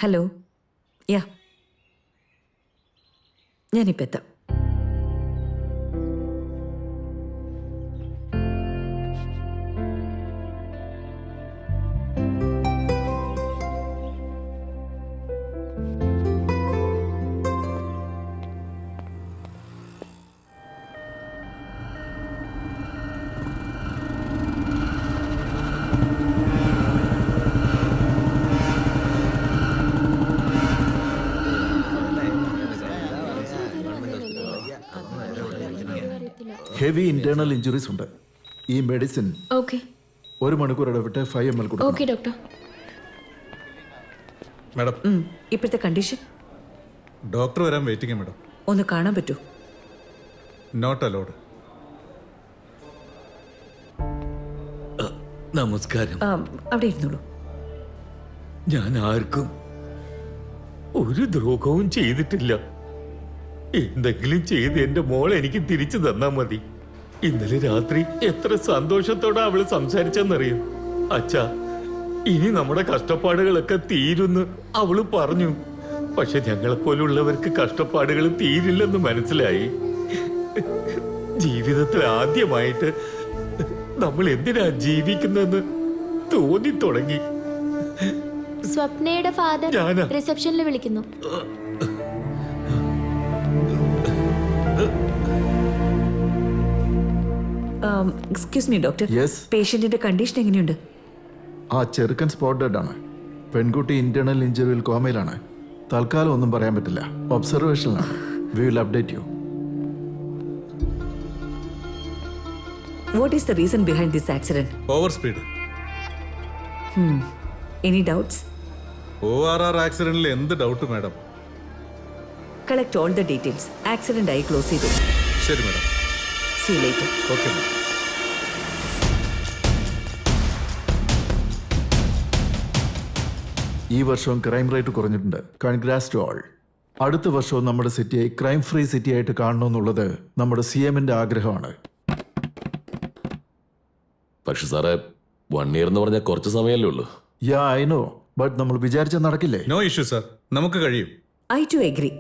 Hello യാ ഞാനിപ്പോൾ എത്താം. Heavy internal injuries ഉണ്ട്. ഈ മെഡിസിൻ ഓക്കെ 1 മണിക്കൂർ ഇടവിട്ട് 5 ml കൊടുക്കണം. Okay doctor. മാഡം ഇപ്പോഴത്തെ കണ്ടീഷൻ ഡോക്ടർ വരാൻ വെയിറ്റിംഗ് മാഡം. ഒന്ന് കാണാൻ പറ്റുമോ? Not allowed. നമസ്കാരം. അവിടെ ഇരുന്നോളൂ. ഞാൻ ആർക്കും ഒരു ദ്രോഹവും ചെയ്തിട്ടില്ല. എന്തെങ്കിലും ചെയ്ത് എന്റെ മോൾ എനിക്ക് തിരിച്ചു തന്നാ മതി. ഇന്നലെ രാത്രി എത്ര സന്തോഷത്തോടെ അവള് സംസാരിച്ചെന്നറിയും. അച്ഛാ, ഇനി നമ്മുടെ കഷ്ടപ്പാടുകളൊക്കെ തീരുന്ന് അവള് പറഞ്ഞു. പക്ഷെ ഞങ്ങളെപ്പോലുള്ളവർക്ക് കഷ്ടപ്പാടുകൾ തീരില്ലെന്ന് മനസ്സിലായി. ജീവിതത്തിൽ ആദ്യമായിട്ട് നമ്മൾ എന്തിനാ ജീവിക്കുന്നതെന്ന് തോന്നി തുടങ്ങി. സ്വപ്നയുടെ ഫാദർ ഞാനാ. റിസപ്ഷനിൽ വിളിക്കുന്നു. Excuse me doctor. Yes. പേഷ്യന്റിന്റെ കണ്ടീഷൻ എങ്ങനെയുണ്ട്? ആ ചെറുക്കൻ സ്പോട്ട് ഡെഡ് ആണ്. പെൺകുട്ടി ഇന്റേണൽ ഇഞ്ചുറിയിൽ കോമയിലാണ്. തൽക്കാലം ഒന്നും പറയാൻ പറ്റില്ല. ഒബ്സർവേഷനിലാണ്. We will update you. What is the reason behind this accident? Over speed. Any doubts? ORR ആക്സിഡന്റിൽ എന്ത് doubt madam? Collect all the details. Accident ആയി ക്ലോസ് ചെയ്തു. ശരി madam. See you later. Okay madam. ഈ വർഷവും ക്രൈം റേറ്റ് കുറഞ്ഞിട്ടുണ്ട്. Congrats to all. അടുത്ത വർഷവും നമ്മുടെ സിറ്റിയെ ക്രൈം ഫ്രീ സിറ്റി ആയിട്ട് കാണണമെന്നുള്ളത് നമ്മുടെ CM-ന്റെ ആഗ്രഹമാണ്. പക്ഷെ സാറേ, 1 year എന്ന് പറഞ്ഞാൽ കുറച്ച് സമയമല്ലേ ഉള്ളൂ. യാ ഐ നോ, ബട്ട് നമ്മൾ വിചാരിച്ച നടക്കില്ലേ? നോ ഇഷ്യൂ സർ, നമുക്ക് കഴിയും. I to agree.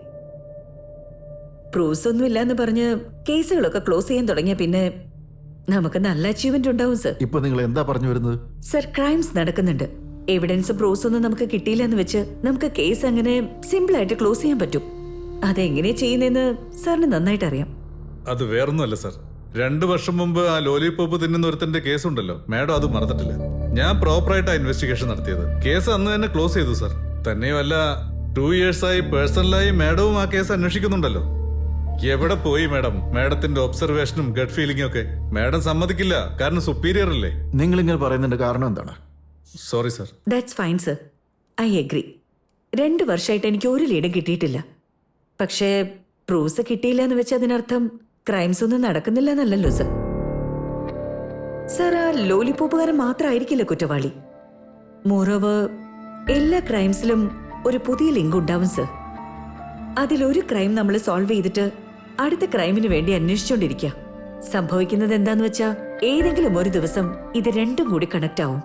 പ്രൂഫ്സ് ഒന്നും ഇല്ലാന്ന് പറഞ്ഞ് കേസുകളൊക്കെ ക്ലോസ് ചെയ്യാൻ തുടങ്ങിയ പിന്നെ നമുക്ക് നല്ല അച്ചീവ്മെന്റ് ഉണ്ടാവും സർ. ഇപ്പൊ നിങ്ങൾ എന്താ പറഞ്ഞു വരുന്നത്? സർ, ക്രൈംസ് നടക്കുന്നുണ്ട്. എവിഡൻസ് പ്രൂഫ്സ് ഒന്നും നമുക്ക് കിട്ടിയില്ല എന്ന് വെച്ച് നമുക്ക് കേസ് അങ്ങനെ സിമ്പിൾ ആയിട്ട് ക്ലോസ് ചെയ്യാൻ പറ്റും. അതെങ്ങനെ ചെയ്യുന്നതെന്ന് സാറിന് നന്നായിട്ട് അറിയാം. അത് വേറൊന്നുമല്ല സർ. 2 വർഷം മുമ്പ് ആ ലോലിപോപ്പ് തിന്നുന്ന ഒരുത്തന്റെ കേസ് ഉണ്ടല്ലോ, മാഡം അത് മറന്നിട്ടില്ല. ഞാൻ പ്രോപ്പറായിട്ട് ആ ഇൻവെസ്റ്റിഗേഷൻ നടത്തിയത്. കേസ് അന്ന് തന്നെ ക്ലോസ് ചെയ്തു സർ. തന്നെയുമല്ല, 2 years ആയി പേഴ്സണലായി മാഡവും ആ കേസ് അന്വേഷിക്കുന്നുണ്ടല്ലോ. എവിടെ പോയി മാഡം മാഡത്തിന്റെ ഒബ്സർവേഷനും ഗട്ട് ഫീലിംഗും ഒക്കെ? മാഡം സമ്മതിക്കില്ല, കാരണം സുപ്പീരിയർ അല്ലേ. നിങ്ങൾ ഇങ്ങനെ പറയുന്നതിന്റെ കാരണം എന്താണ്? Sorry sir. That's fine sir, I agree. 2 വർഷമായിട്ട് എനിക്ക് ഒരു ലീഡും കിട്ടിയിട്ടില്ല. പക്ഷേ പ്രൂഫ്സ് കിട്ടിയില്ല എന്ന് വെച്ച് അതിനർത്ഥം ക്രൈംസ് ഒന്നും നടക്കുന്നില്ല എന്നല്ലല്ലോ സർ. സർ, ആ ലോലിപോപ്പുകാരൻ മാത്രമായിരിക്കില്ല കുറ്റവാളി. മോറോവർ എല്ലാ ക്രൈംസിലും ഒരു പുതിയ ലിങ്ക് ഉണ്ടാവും സർ. അതിലൊരു ക്രൈം നമ്മൾ സോൾവ് ചെയ്തിട്ട് അടുത്ത ക്രൈമിന് വേണ്ടി അന്വേഷിച്ചുകൊണ്ടിരിക്കുക. സംഭവിക്കുന്നത് എന്താന്ന് വെച്ചാ ഏതെങ്കിലും ഒരു ദിവസം ഇത് രണ്ടും കൂടി കണക്ട് ആവും.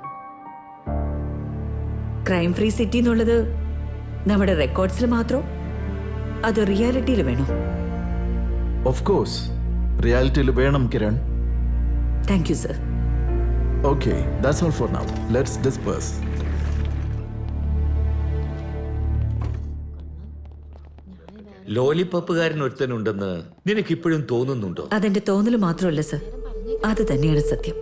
ക്രൈം ഫ്രീ സിറ്റി എന്നുള്ളത് നമ്മുടെ റെക്കോർഡ്സിൽ മാത്രം, അത് റിയാലിറ്റിയിൽ വേണം. ഓഫ് കോഴ്സ് റിയാലിറ്റിയിൽ വേണം Kiran. Thank you sir. Okay, that's all for now. Let's disperse. ലോലിപ്പപ്പുകാരൻ ഒരുത്തനുണ്ടെന്ന് നിനക്കിപ്പോഴും തോന്നുന്നുണ്ടോ? അതെന്റെ തോന്നൽ മാത്രമല്ല സർ, അത് തന്നെയാണ് സത്യം.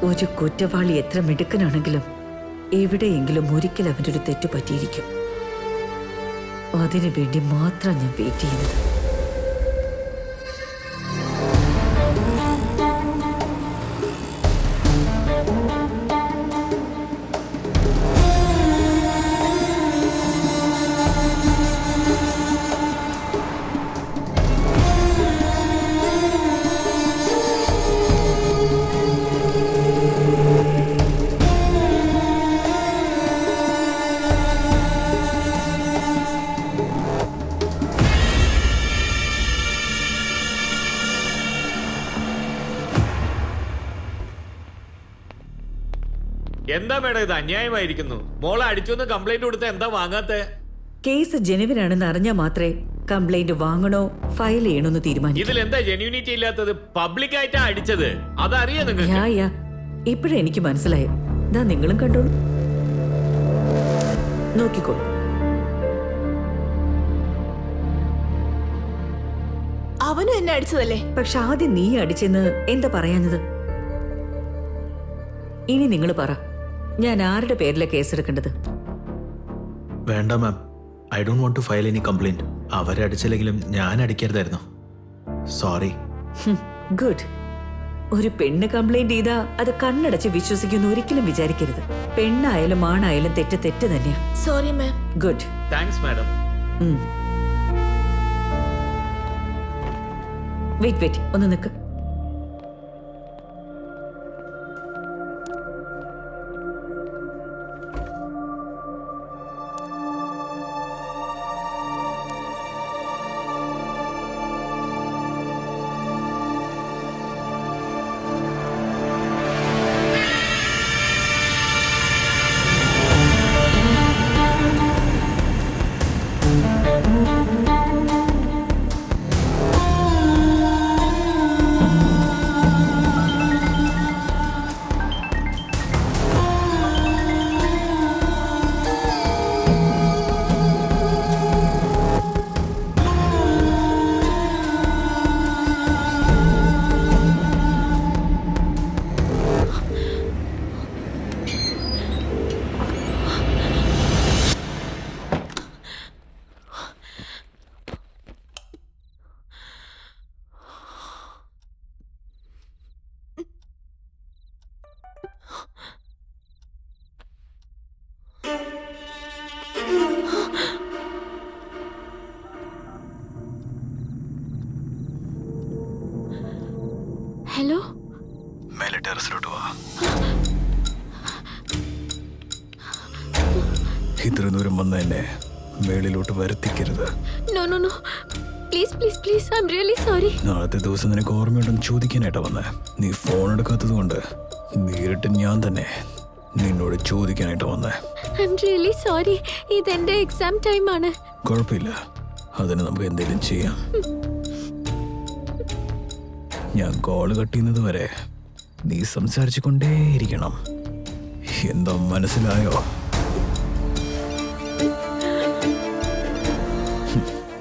ഒരു കുറ്റവാളി എത്ര മിടുക്കനാണെങ്കിലും എവിടെയെങ്കിലും ഒരിക്കൽ അവൻ്റെ ഒരു തെറ്റ് പറ്റിയിരിക്കും. അതിനു വേണ്ടി മാത്രം ഞാൻ വെയിറ്റ് ചെയ്യുന്നത്. എന്താ മേഡം ഇത് അന്യായമായിരിക്കുന്നു? മോളെ അടിച്ചൊന്ന് കംപ്ലൈന്റ് കൊടുത്ത എന്താ വാങ്ങാത്തെ? കേസ് ജെനുവിനാണെന്ന് അറിഞ്ഞാൽ മാത്രമേ കംപ്ലൈന്റ് വാങ്ങണോ ഫയൽ ചെയ്യണോന്ന് തീരുമാനിക്കൂ. ഇതിൽ എന്താ ജെന്യൂനിറ്റി ഇല്ലാത്തത്? പബ്ലിക് ആയിട്ടാ അടിച്ചത്, അതറിയാ നിങ്ങൾക്ക്? യാ ഇപ്പഴേ എനിക്ക് മനസ്സിലായോ. ഇതാ നിങ്ങളും കണ്ടോളൂ, നോക്കിക്കോളൂ. അവനും എന്നെ അടിച്ചതല്ലേ? പക്ഷെ ആദ്യം നീ അടിച്ചെന്ന് എന്താ പറയാഞ്ഞത്? ഇനി നിങ്ങൾ പറ, ഞാൻ ആരുടെ പേരിലെ കേസെടുക്കേണ്ടത്? വേണ്ട ma'am, I don't want to file any complaint. അവരടിച്ചില്ലെങ്കിലും ഞാൻ അടിക്കരുതായിരുന്നു. സോറി. ഗുഡ്. ഒരു പെണ്ണ് കംപ്ലൈന്റ് ചെയ്താ അത് കണ്ണടച്ച് വിശ്വസിക്കുന്നു ഒരിക്കലും വിചാരിക്കരുത്. പെണ്ണായാലും ആണായാലും തെറ്റ് തന്നെയാ. Sorry ma'am. Good. Thanks madam. Wait ഒന്ന് നിൽക്ക്. ഹലോ. മേലെ ടെറസിലോട്ട് വാ. ഇത്ര ദൂരം വന്ന് എന്നെ മേളിലോട്ട് വരുത്തിക്കരുത്. No no no, please please please, I am really sorry. നാളത്തെ ദിവസം നിനക്ക് ഓർമ്മയുണ്ടെന്ന് ചോദിക്കാനായിട്ടാ വന്നേ. നീ ഫോൺ എടുക്കാത്തത് കൊണ്ട് നേരിട്ട് ഞാൻ തന്നെ നിന്നോട് ചോദിക്കാനായിട്ടാ വന്നേ. I am really sorry. ഇതെന്റെ എക്സാം ടൈം ആണ്. കുഴപ്പമില്ല, അതിന് നമുക്ക് എന്തെങ്കിലും ചെയ്യാം. ഞാൻ കോള് കട്ട് ചെയ്യുന്നത് വരെ നീ സംസാരിച്ചു കൊണ്ടേയിരിക്കണം. എന്താ മനസ്സിലായോ?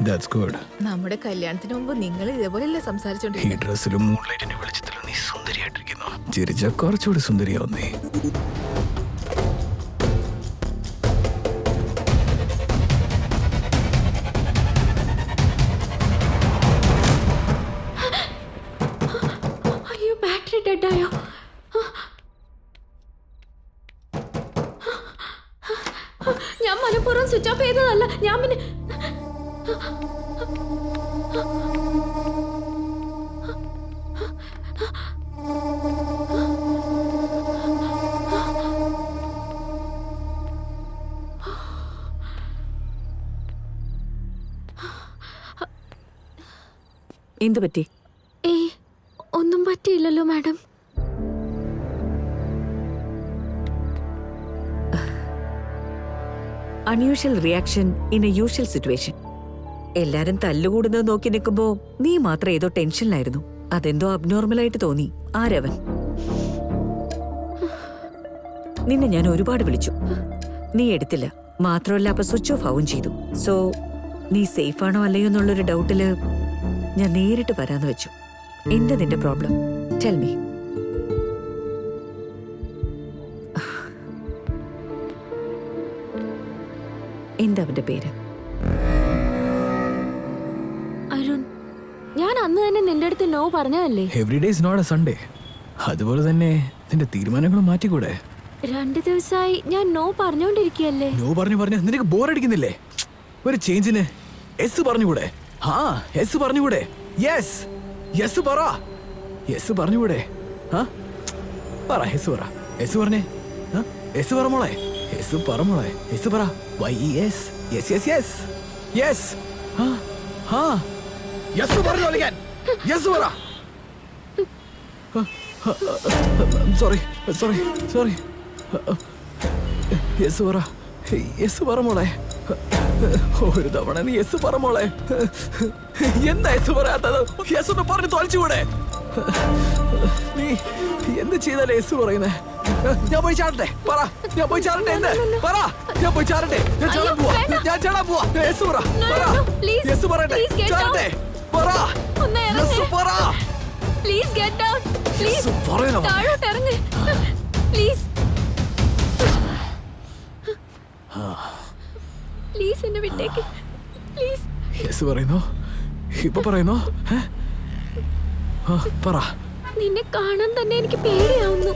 That's good. നമ്മുടെ കല്യാണത്തിന് മുമ്പ് നിങ്ങൾ ഇതേപോലെയല്ലേ ഈ സംസാരിച്ചോണ്ടിരിക്കുന്നത്? ഡ്രസ്സിലും മൂൺലൈറ്റിന്റെ വെളിച്ചത്തിലും നീ സുന്ദരിയായിട്ടിരിക്കുന്നു. ചിരിച്ച കുറച്ചുകൂടി സുന്ദരിയാവും നീ. അയ്യോ, ബാറ്ററി ഡെഡ് ആയോ? ഞാൻ മനഃപൂർവ്വം സ്വിച്ച് ഓഫ് ചെയ്തതല്ല. ഞാൻ പിന്നെ എന്തു പറ്റി? ഏയ്, ഒന്നും പറ്റിയില്ലല്ലോ madam. Unusual reaction in A usual situation. എല്ലാരും തല്ലുകൂടുന്നത് നോക്കി നിൽക്കുമ്പോ നീ മാത്രം ഏതോ ടെൻഷനിലായിരുന്നു. അതെന്തോ അബ്നോർമലായിട്ട് തോന്നി. ആരവൻ? നിന്നെ ഞാൻ ഒരുപാട് വിളിച്ചു, നീ എടുത്തില്ല. മാത്രമല്ല അപ്പൊ സ്വിച്ച് ഓഫ് ആവും ചെയ്തു. സോ നീ സേഫ് ആണോ അല്ലയോ എന്നുള്ളൊരു ഡൗട്ടില് ഞാൻ നേരിട്ട് വരാന്ന് വെച്ചു. എന്താ നിന്റെ പ്രോബ്ലം? Tell me. എന്താ അവന്റെ പേര്? അരുൺ, ഞാൻ അന്ന് തന്നെ നിന്റെ അടുത്ത് നോ പറഞ്ഞതല്ലേ? Every day is not a Sunday. അതുപോലെ തന്നെ നിന്റെ തീരുമാനങ്ങൾ മാറ്റിക്കൂടെ? 2 ദിവസമായി ഞാൻ നോ പറഞ്ഞോണ്ടിരിക്കുകയല്ലേ. നോ പറഞ്ഞു നിനക്ക് ബോറടിക്കുന്നില്ലേ? ഒരു ചേഞ്ചിന് എസ് പറഞ്ഞുകൂടെ? ആ, എസ് പറഞ്ഞുകൂടെ? യെസ് യെസ് പറ. യെസ് പറഞ്ഞുകൂടെ? ആ പറ, എസ് പറ. എസ് പറഞ്ഞേ. എസ് പറ മോളെ. എസ് പറ മോളെ. എസ് പറ. Why yes yes yes yes yes. ആ യെസ് പറഞ്ഞു കളിക്കാൻ. യെസ് പറ. Sorry sorry sorry. യെസ് പറ, യെസ് പറ മോളെ. ഒരു തവണ നീ യെസ് പറ മോളെ. എന്താ യെസ് പറയാത്തത്? യെസ് ഒന്ന് പറഞ്ഞു തോൽച്ചുകൂടെ? നീ എന്ത് ചെയ്താലേ യെസ് പറയുന്നേ? ഞാൻ പോയി ചാടട്ടെ? പറ, ഞാൻ പോയി ചാടട്ടെ? എന്ത് പറ, ഞാൻ പോയി ചാടട്ടെ? ഞാൻ ചാടാൻ പോവാ, ഞാൻ ചാടാൻ പോവാ. യെസ് പറ, പറ, യെസ് പറയട്ടെ, ചാടട്ടെ, പറ, യെസ് പറ. Please get down. പ്ലീസ് പറയണോ? താഴോട്ട് ഇറങ്ങ്. പ്ലീസ് പ്ലീസ് എന്നെ വിട്ടേക്ക്. പ്ലീസ്. യെസ് പറയുന്നോ? ഇപ്പൊ പറയുന്നോ? പറ. നിന്നെ കാണാൻ തന്നെ എനിക്ക് പേടിയാവുന്നു.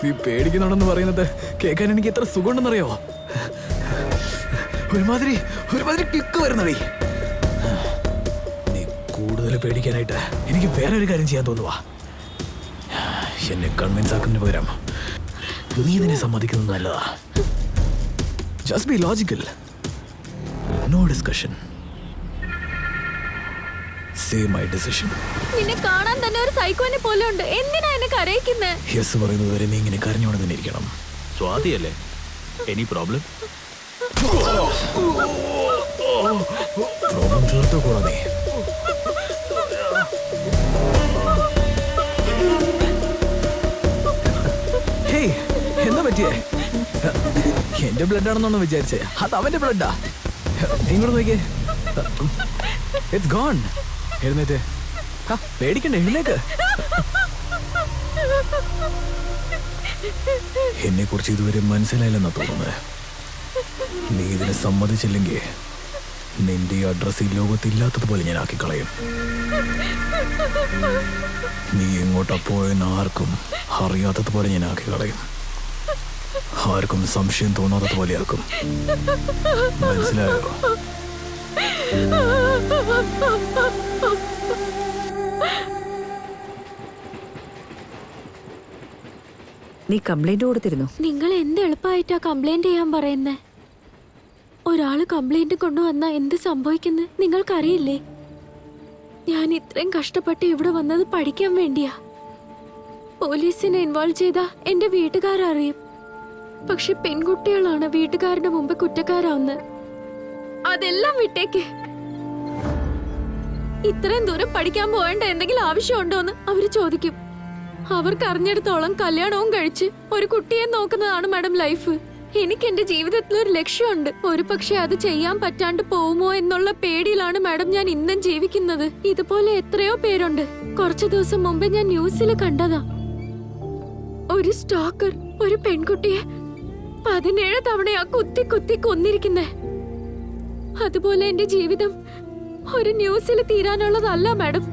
നീ പേടിക്കുന്നുണ്ടെന്ന് പറയുന്നത് കേൾക്കാൻ എനിക്ക് എത്ര സുഖമുണ്ടെന്നറിയോ? ഒരുമാതിരി ക്ലിക്ക് വരുന്നതേ. നീ കൂടുതൽ പേടിക്കാനായിട്ട് എനിക്ക് വേറെ ഒരു കാര്യം ചെയ്യാൻ തോന്നുവാ. എന്നെ കൺവിൻസ് ആക്കുന്നതിന് പകരം നീ ഇതിനെ സമ്മതിക്കുന്നത് നല്ലതാ. Just be logical, no discussion. Say my decision. നിന്നെ കാണാൻ തന്നെ ഒരു സൈക്കോനെ പോലെ ഉണ്ട്. എന്തിനാ എന്നെ കരയിക്കുന്നേ? യെസ് പറയുന്നത് വരെ നീ ഇങ്ങനെ കരഞ്ഞോണ്ട് തന്നെ ഇരിക്കണം. സ്വാതിയല്ലേ? Any problem? പ്രോബ്ലം തീർത്തോ കൂടാതെ. ഹേയ്, എന്താ പറ്റിയേ? എന്റെ ബ്ലഡ് ആണെന്നൊന്നും വിചാരിച്ചേ? അത് അവന്റെ ബ്ലഡാ. ഇങ്ങോട്ട് നോക്കിയേ. It's gone. എഴുന്നേറ്റ്. പേടിക്കണ്ട, എഴുന്നേക്ക്. എന്നെ കുറിച്ച് ഇതുവരെ മനസ്സിലായില്ലെന്നാ തോന്നുന്നത്. നീ ഇതിനെ സമ്മതിച്ചില്ലെങ്കിൽ നിന്റെ ഈ അഡ്രസ് ഈ ലോകത്തില്ലാത്തതുപോലെ ഞാൻ ആക്കിക്കളയും. നീ എങ്ങോട്ടാ പോയെന്ന് ആർക്കും അറിയാത്തതുപോലെ ഞാൻ ആക്കിക്കളയും. ആർക്കും സംശയം തോന്നാത്തതുപോലെ ആക്കും. മനസ്സിലായോ? നീ കംപ്ലൈന്റ് കൊടുത്തിരുന്നു? നിങ്ങൾ എന്ത് എളുപ്പമായിട്ടാ കംപ്ലൈന്റ് ചെയ്യാൻ പറയുന്നേ? ഒരാള് കംപ്ലൈന്റ് കൊണ്ടുവന്നാ എന്ത് സംഭവിക്കുന്നത് നിങ്ങൾക്കറിയില്ലേ? ഞാൻ ഇത്രയും കഷ്ടപ്പെട്ട് ഇവിടെ വന്നത് പഠിക്കാൻ വേണ്ടിയാ. പോലീസിനെ ഇൻവോൾവ് ചെയ്ത എന്റെ വീട്ടുകാരറിയും. പക്ഷെ പെൺകുട്ടികളാണ് വീട്ടുകാരുടെ മുമ്പ് കുറ്റക്കാരാവുന്നത്. അതെല്ലാം വിട്ടേക്ക്. ഇത്രയും ദൂരം പഠിക്കാൻ പോകേണ്ട എന്തെങ്കിലും ആവശ്യമുണ്ടോന്ന് അവര് ചോദിക്കും. അവർക്ക് അറിഞ്ഞെടുത്തോളം കല്യാണവും കഴിച്ച് ഒരു കുട്ടിയെ നോക്കുന്നതാണ് മാഡം ലൈഫ്. എനിക്ക് എന്റെ ജീവിതത്തിൽ ഒരു ലക്ഷ്യമുണ്ട്. ഒരു പക്ഷെ അത് ചെയ്യാൻ പറ്റാണ്ട് പോകുമോ എന്നുള്ള പേടിയിലാണ് മാഡം ഞാൻ ഇന്നും ജീവിക്കുന്നത്. ഇതുപോലെ എത്രയോ പേരുണ്ട്. കുറച്ചു ദിവസം മുമ്പേ ഞാൻ ന്യൂസിൽ കണ്ടതാ. ഒരു സ്റ്റോക്കർ ഒരു പെൺകുട്ടിയെ 17 തവണയാ കുത്തി കുത്തി കൊന്നിരിക്കുന്നേ. അതുപോലെ എന്റെ ജീവിതം ഒരു ന്യൂസിൽ തീരാനുള്ളതല്ല മാഡം.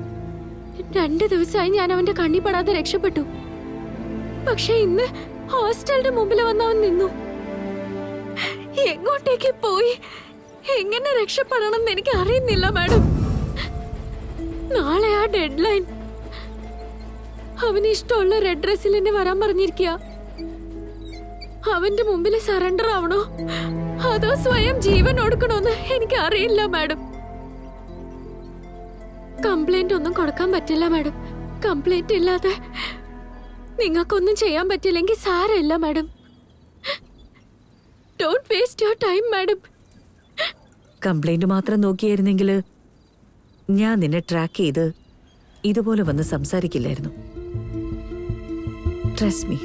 2 ദിവസമായി ഞാൻ അവന്റെ കണ്ണിപ്പെടാതെ രക്ഷപ്പെട്ടു. പക്ഷെ ഇന്ന് ഹോസ്റ്റലിന്റെ മുമ്പിൽ വന്ന് അവൻ നിന്നു. എങ്ങോട്ടേക്ക് പോയി എങ്ങനെ രക്ഷപ്പെടണം എന്ന് എനിക്ക് അറിയുന്നില്ല മാഡം. നാളെ ആ ഡെഡ് ലൈൻ. അവന് ഇഷ്ടമുള്ള റെഡ് ഡ്രസ്സിൽ എന്നെ വരാൻ പറഞ്ഞിരിക്കുക. അവന്റെ മുമ്പിൽ സറണ്ടർ ആവണോ അതോ സ്വയം ജീവൻ കൊടുക്കണോന്ന് എനിക്ക് അറിയില്ല മാഡം. കംപ്ലൈന്റ് ഒന്നും കൊടുക്കാൻ പറ്റില്ല മാഡം. കംപ്ലൈന്റ് ഇല്ലാതെ നിങ്ങൾക്കൊന്നും ചെയ്യാൻ പറ്റില്ലെങ്കിൽ സാരമില്ല madam. Don't waste your time madam. Complaint മാത്രം നോക്കിയായിരുന്നെങ്കിൽ ഞാൻ നിന്നെ ട്രാക്ക് ചെയ്ത് ഇതുപോലെ വന്ന് സംസാരിക്കില്ലായിരുന്നു. Trust me.